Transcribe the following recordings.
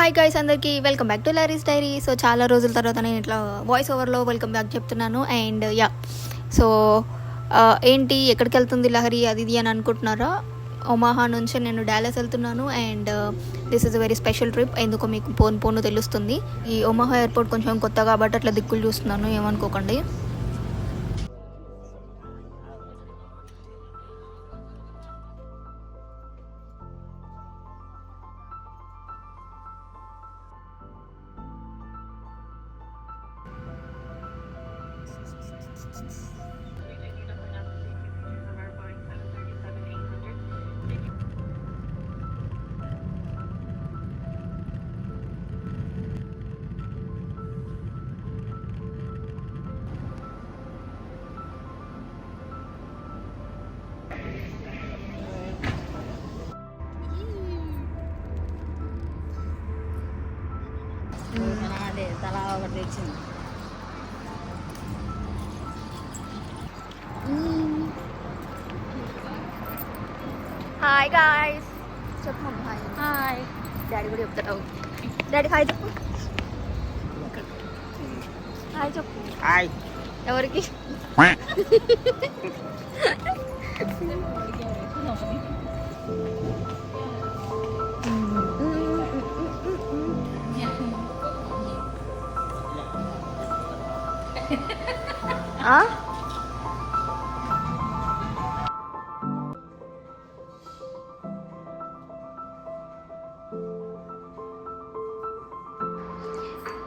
Hi guys, అందరికీ welcome back to Lari's diary. So చాలా రోజుల తర్వాత నేను ఇట్లా వాయిస్ ఓవర్లో వెల్కమ్ బ్యాక్ చెప్తున్నాను. అండ్ సో ఏంటి ఎక్కడికి వెళ్తుంది లహరి అది ఇది అని అనుకుంటున్నారా? ఒమాహా నుంచి నేను డాలస్ వెళ్తున్నాను. And this is a very special trip. ఎందుకో మీకు పోను తెలుస్తుంది. ఈ ఒమాహా ఎయిర్పోర్ట్ కొంచెం కొత్త కాబట్టి అట్లా దిక్కులు చూస్తున్నాను, ఏమనుకోకండి. అదే తలా ఒకటి తెచ్చింది. హాయ్ గాయ్స్, చెప్పు హాయ్. హాయ్ డాడీ కూడా చెప్తాడు. డాడీ హాయ్ చెప్పు. హాయ్ చెప్పు. హాయ్. ఎవరికి?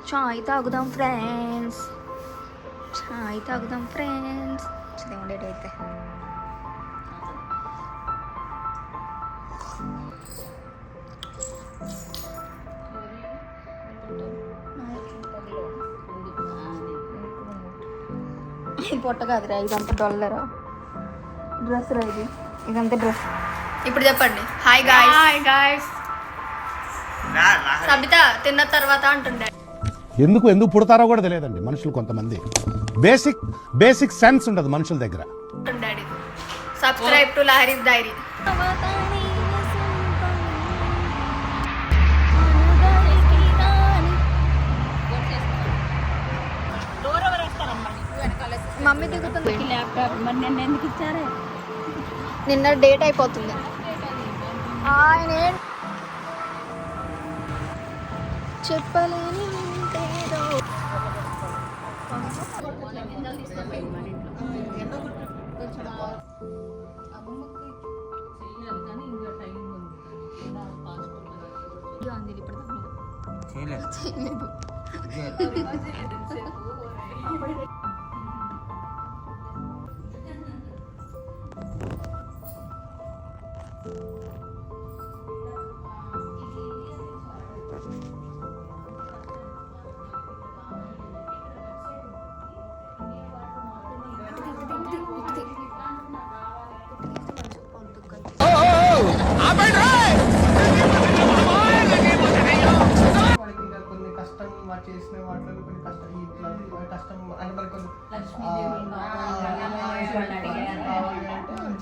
చాయ్ తాగుదాం ఫ్రెండ్స్, చాయ్ తాగుదాం ఫ్రెండ్స్. ఉండేటైతే పొట్ట కాదురా, ఇదంతా డొల్లరా డ్రెస్ రా, ఇదంతా డ్రెస్. ఇప్పుడు చెప్పండి hi guys. Hi guys. Sabitha తిన్న తర్వాత అంటుండే. ఎందుకు పుడతారో కూడా తెలియదండి మనుషులు. కొంతమంది బేసిక్ సెన్స్ ఉండదు మనుషుల దగ్గర. Daddy subscribe to Lari's diary. Mummy దిగుతుంది. ల్యాప్టాప్ మరి నిన్న ఎందుకు ఇచ్చారే? నిన్న డేట్ అయిపోతుంది. ఆయన చెప్పలేని ఉంటేదో. చేసిన వాటిలో కొన్ని కష్టం ఇట్లా కష్టం అంటే మరి కొన్ని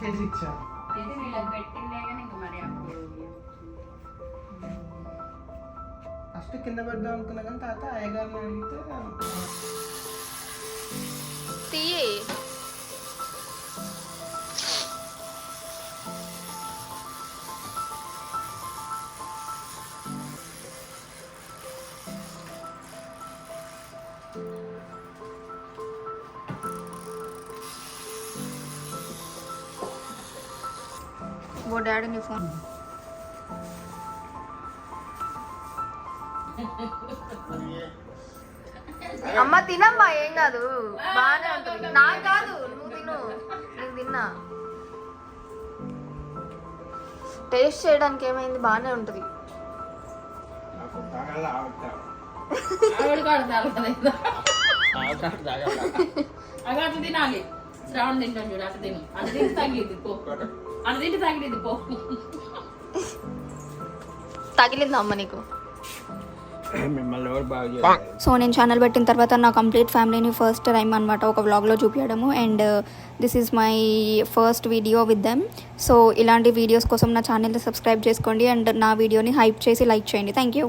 చేసి ఇచ్చారు. ఫస్ట్ కింద పెడదాం అనుకున్నా కానీ తాత అయ్యగారిని అడిగితే తీయి. वो डैडी ने फोन. అమ్మ తినమ్మా, ఏం కాదు, బాగానే ఉంటుంది. నాకు కాదు, నువ్వు తిను. నేను తిన్నా. టేస్ట్ చేయడానికి ఏమైంది, బాగానే ఉంటుంది. అటు తినాలి. శ్రావణ తింటాం చూడు, అటు తిను. అటు తింటే తగ్గిద్ది పో, అటు తింటే తగ్గిద్ది పో. తగిలిందా అమ్మ నీకు? సో నేను ఛానల్ పెట్టిన తర్వాత నా కంప్లీట్ ఫ్యామిలీని ఫస్ట్ టైం అనమాట ఒక వ్లాగ్లో చూపించడము. And this is my first video with them. So ఇలాంటి వీడియోస్ కోసం నా ఛానల్ని సబ్స్క్రైబ్ చేసుకోండి అండ్ నా వీడియోని హైప్ చేసి లైక్ చేయండి. Thank you.